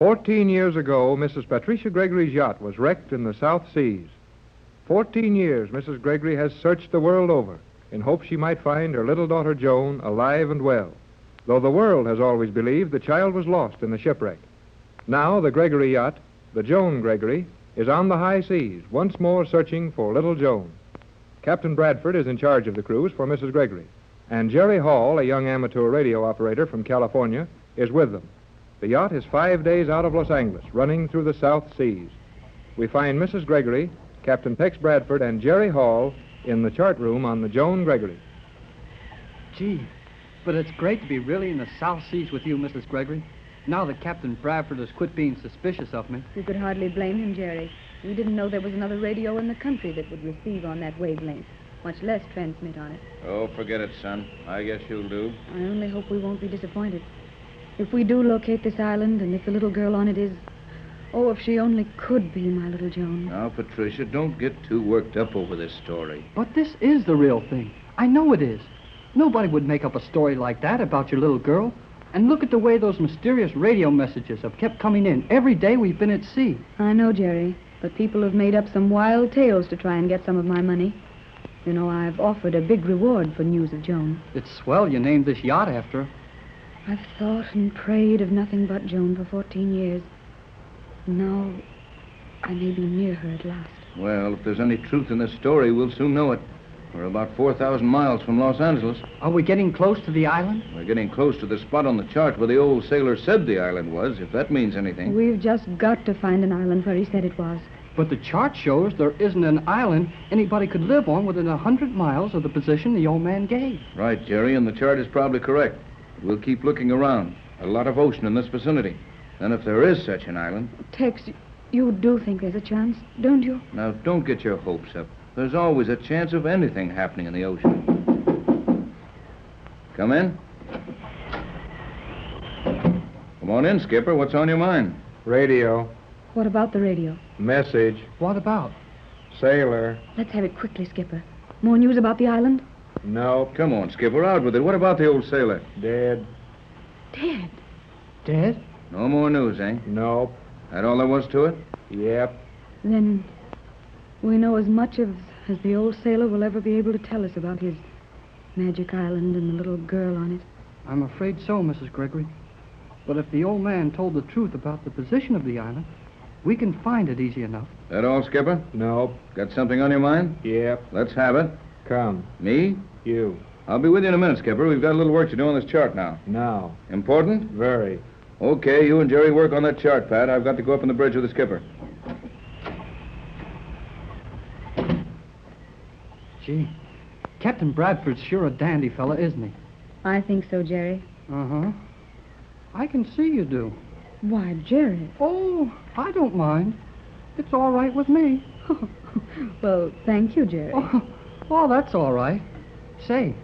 14 years ago, Mrs. Patricia Gregory's yacht was wrecked in the South Seas. 14 years Mrs. Gregory has searched the world over in hopes she might find her little daughter Joan alive and well, though the world has always believed the child was lost in the shipwreck. Now the Gregory yacht, the Joan Gregory, is on the high seas, once more searching for little Joan. Captain Bradford is in charge of the cruise for Mrs. Gregory, and Jerry Hall, a young amateur radio operator from California, is with them. The yacht is 5 days out of Los Angeles, running through the South Seas. We find Mrs. Gregory, Captain Tex Bradford, and Jerry Hall in the chart room on the Joan Gregory. Gee, but it's great to be really in the South Seas with you, Mrs. Gregory. Now that Captain Bradford has quit being suspicious of me. You could hardly blame him, Jerry. We didn't know there was another radio in the country that would receive on that wavelength, much less transmit on it. Oh, forget it, son. I guess you'll do. I only hope we won't be disappointed. If we do locate this island, and if the little girl on it is... Oh, if she only could be my little Joan. Now, Patricia, don't get too worked up over this story. But this is the real thing. I know it is. Nobody would make up a story like that about your little girl. And look at the way those mysterious radio messages have kept coming in every day we've been at sea. I know, Jerry, but people have made up some wild tales to try and get some of my money. You know, I've offered a big reward for news of Joan. It's swell you named this yacht after her. I've thought and prayed of nothing but Joan for 14 years. Now, I may be near her at last. Well, if there's any truth in this story, we'll soon know it. We're about 4,000 miles from Los Angeles. Are we getting close to the island? We're getting close to the spot on the chart where the old sailor said the island was, if that means anything. We've just got to find an island where he said it was. But the chart shows there isn't an island anybody could live on within 100 miles of the position the old man gave. Right, Jerry, and the chart is probably correct. We'll keep looking around. A lot of ocean in this vicinity. And if there is such an island... Tex, you do think there's a chance, don't you? Now, don't get your hopes up. There's always a chance of anything happening in the ocean. Come in. Come on in, Skipper. What's on your mind? Radio. What about the radio? Message. What about? Sailor. Let's have it quickly, Skipper. More news about the island? Nope. Come on, Skipper, out with it. What about the old sailor? Dead. Dead? Dead? No more news, eh? Nope. That all there was to it? Yep. Then we know as much as the old sailor will ever be able to tell us about his magic island and the little girl on it. I'm afraid so, Mrs. Gregory. But if the old man told the truth about the position of the island, we can find it easy enough. That all, Skipper? Nope. Got something on your mind? Yep. Let's have it. Come. Me? You. I'll be with you in a minute, Skipper. We've got a little work to do on this chart now. Now. Important? Very. Okay, you and Jerry work on that chart, Pat. I've got to go up on the bridge with the skipper. Gee, Captain Bradford's sure a dandy fella, isn't he? I think so, Jerry. Uh-huh. I can see you do. Why, Jerry. Oh, I don't mind. It's all right with me. Well, thank you, Jerry. Oh, that's all right. Say,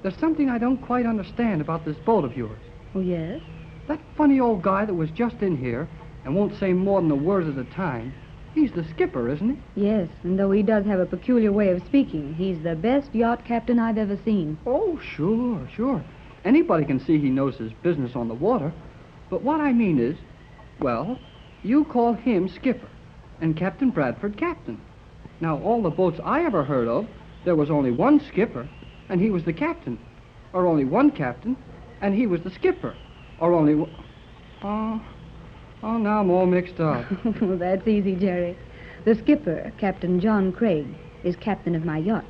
there's something I don't quite understand about this boat of yours. Oh, yes? That funny old guy that was just in here and won't say more than a word at a time, he's the skipper, isn't he? Yes, and though he does have a peculiar way of speaking, he's the best yacht captain I've ever seen. Oh, sure. Anybody can see he knows his business on the water. But what I mean is, well, you call him skipper and Captain Bradford captain. Now, all the boats I ever heard of, there was only one skipper, and he was the captain. Or only one captain, and he was the skipper. Or only one... Oh, now I'm all mixed up. That's easy, Jerry. The skipper, Captain John Craig, is captain of my yacht.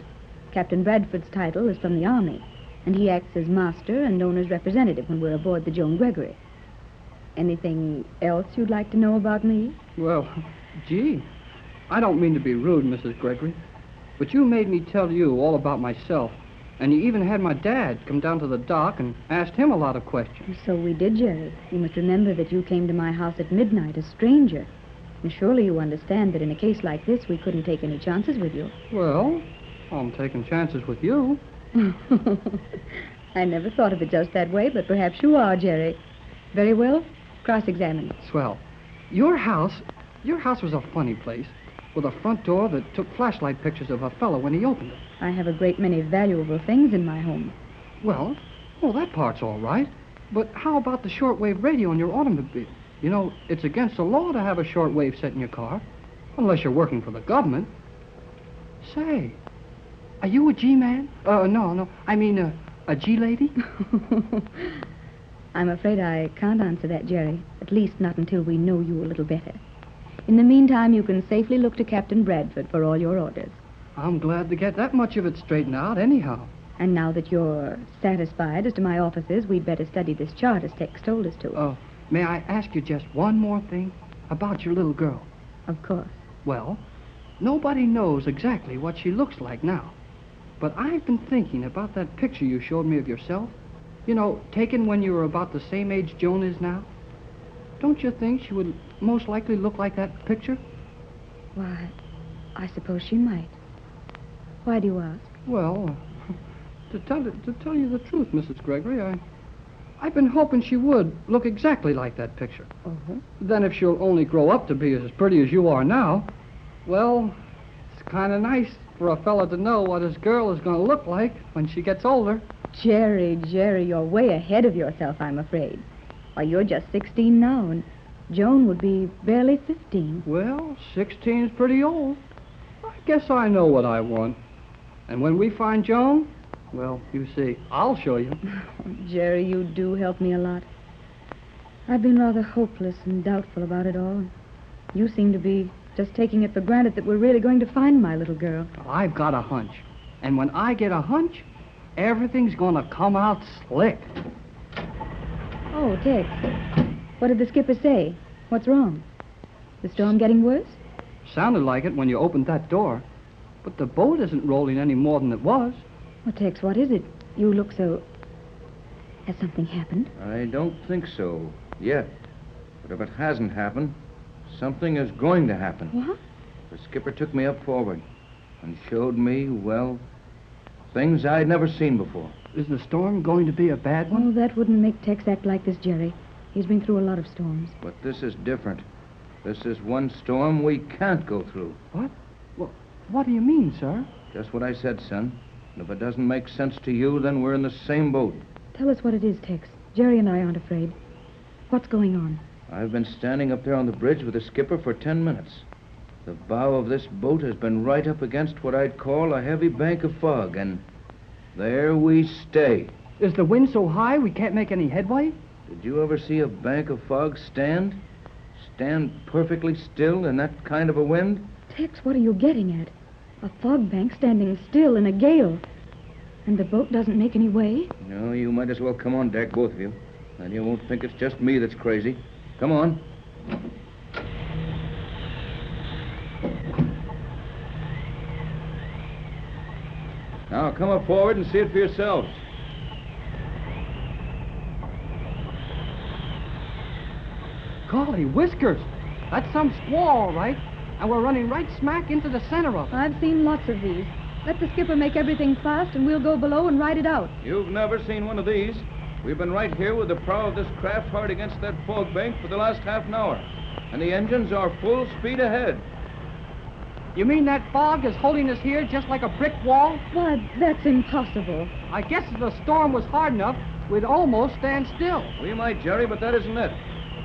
Captain Bradford's title is from the Army, and he acts as master and owner's representative when we're aboard the Joan Gregory. Anything else you'd like to know about me? Well, gee, I don't mean to be rude, Mrs. Gregory, but you made me tell you all about myself, and you even had my dad come down to the dock and asked him a lot of questions. So we did, Jerry. You must remember that you came to my house at midnight, a stranger. And surely you understand that in a case like this, we couldn't take any chances with you. Well, I'm taking chances with you. I never thought of it just that way, but perhaps you are, Jerry. Very well. Cross-examine. Swell. Your house was a funny place, with a front door that took flashlight pictures of a fellow when he opened it. I have a great many valuable things in my home. Well, that part's all right. But how about the shortwave radio in your automobile? You know, it's against the law to have a shortwave set in your car, unless you're working for the government. Say, are you a G-man? No, I mean a G-lady? I'm afraid I can't answer that, Jerry. At least not until we know you a little better. In the meantime, you can safely look to Captain Bradford for all your orders. I'm glad to get that much of it straightened out, anyhow. And now that you're satisfied as to my officers, we'd better study this chart as Tex told us to. May I ask you just one more thing about your little girl? Of course. Well, nobody knows exactly what she looks like now. But I've been thinking about that picture you showed me of yourself. You know, taken when you were about the same age Joan is now. Don't you think she would most likely look like that picture? Why, I suppose she might. Why do you ask? Well, to tell you the truth, Mrs. Gregory, I've been hoping she would look exactly like that picture. Oh? Then if she'll only grow up to be as pretty as you are now, well, it's kind of nice for a fella to know what his girl is going to look like when she gets older. Jerry, you're way ahead of yourself, I'm afraid. Why, you're just 16 now, and Joan would be barely 15. Well, 16's pretty old. I guess I know what I want. And when we find Joan, well, you see, I'll show you. Jerry, you do help me a lot. I've been rather hopeless and doubtful about it all. You seem to be just taking it for granted that we're really going to find my little girl. I've got a hunch. And when I get a hunch, everything's going to come out slick. Oh, Tex. What did the skipper say? What's wrong? The storm getting worse? Sounded like it when you opened that door. But the boat isn't rolling any more than it was. Well, Tex, what is it? You look so... Has something happened? I don't think so yet. But if it hasn't happened, something is going to happen. What? The skipper took me up forward and showed me, well, things I'd never seen before. Is the storm going to be a bad one? Oh, that wouldn't make Tex act like this, Jerry. He's been through a lot of storms. But this is different. This is one storm we can't go through. What? What do you mean, sir? Just what I said, son. And if it doesn't make sense to you, then we're in the same boat. Tell us what it is, Tex. Jerry and I aren't afraid. What's going on? I've been standing up there on the bridge with the skipper for 10 minutes. The bow of this boat has been right up against what I'd call a heavy bank of fog, and there we stay. Is the wind so high we can't make any headway? Did you ever see a bank of fog stand? Stand perfectly still in that kind of a wind? Tex, what are you getting at? A fog bank standing still in a gale. And the boat doesn't make any way? No, you might as well come on deck, both of you. Then you won't think it's just me that's crazy. Come on. Now, come up forward and see it for yourselves. Golly whiskers! That's some squall, all right. And we're running right smack into the center of it. I've seen lots of these. Let the skipper make everything fast, and we'll go below and ride it out. You've never seen one of these. We've been right here with the prow of this craft hard against that fog bank for the last half an hour. And the engines are full speed ahead. You mean that fog is holding us here just like a brick wall? Why, that's impossible. I guess if the storm was hard enough, we'd almost stand still. We might, Jerry, but that isn't it.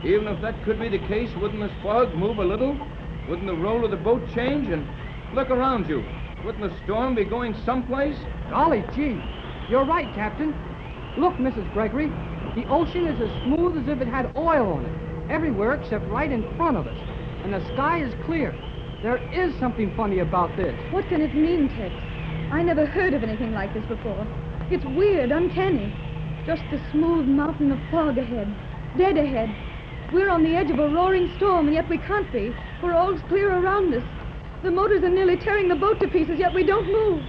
Even if that could be the case, wouldn't this fog move a little? Wouldn't the roll of the boat change? And look around you. Wouldn't the storm be going someplace? Golly gee, you're right, Captain. Look, Mrs. Gregory, the ocean is as smooth as if it had oil on it, everywhere except right in front of us. And the sky is clear. There is something funny about this. What can it mean, Tex? I never heard of anything like this before. It's weird, uncanny. Just a smooth mountain of fog ahead, dead ahead. We're on the edge of a roaring storm, and yet we can't be, for all's clear around us. The motors are nearly tearing the boat to pieces, yet we don't move.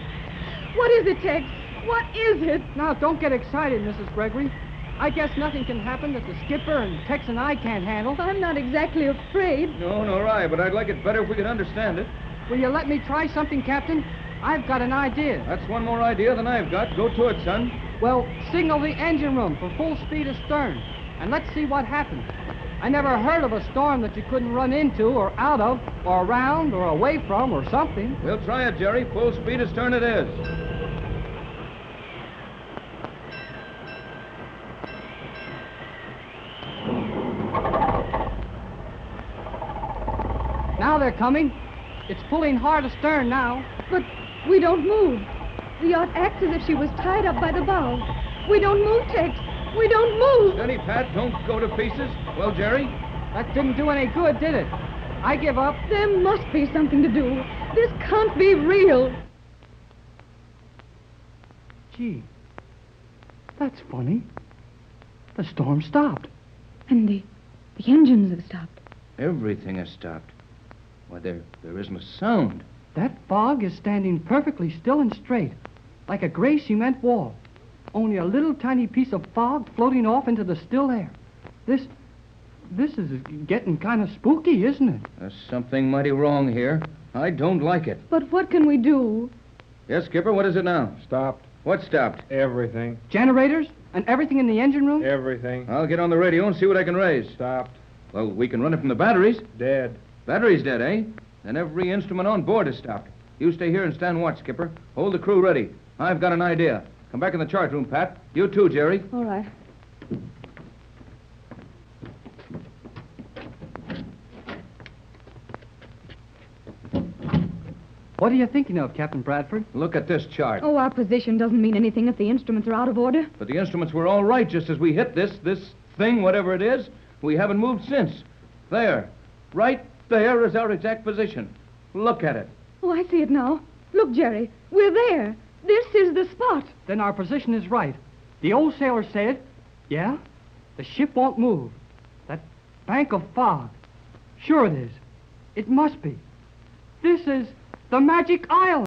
What is it, Tex? What is it? Now, don't get excited, Mrs. Gregory. I guess nothing can happen that the skipper and Tex and I can't handle. I'm not exactly afraid. No, nor I, but I'd like it better if we could understand it. Will you let me try something, Captain? I've got an idea. That's one more idea than I've got. Go to it, son. Well, signal the engine room for full speed astern, and let's see what happens. I never heard of a storm that you couldn't run into or out of or around or away from or something. We'll try it, Jerry. Full speed astern it is. Now they're coming. It's pulling hard astern now. But we don't move. The yacht acts as if she was tied up by the bow. We don't move, Tex. We don't move. Steady, Pat. Don't go to pieces. Well, Jerry? That didn't do any good, did it? I give up. There must be something to do. This can't be real. Gee, that's funny. The storm stopped. And the engines have stopped. Everything has stopped. Why, there isn't a sound. That fog is standing perfectly still and straight, like a gray cement wall. Only a little tiny piece of fog floating off into the still air. This is getting kind of spooky, isn't it? There's something mighty wrong here. I don't like it. But what can we do? Yes, Skipper, what is it now? Stopped. What stopped? Everything. Generators and everything in the engine room? Everything. I'll get on the radio and see what I can raise. Stopped. Well, we can run it from the batteries. Dead. Battery's dead, eh? Then every instrument on board is stopped. You stay here and stand watch, Skipper. Hold the crew ready. I've got an idea. Come back in the chart room, Pat. You too, Jerry. All right. What are you thinking of, Captain Bradford? Look at this chart. Oh, our position doesn't mean anything if the instruments are out of order. But the instruments were all right just as we hit this thing, whatever it is. We haven't moved since. There. Right there is our exact position. Look at it. Oh, I see it now. Look, Jerry, we're there. This is the spot. Then our position is right. The old sailor said, yeah, the ship won't move. That bank of fog. Sure it is. It must be. This is the magic island.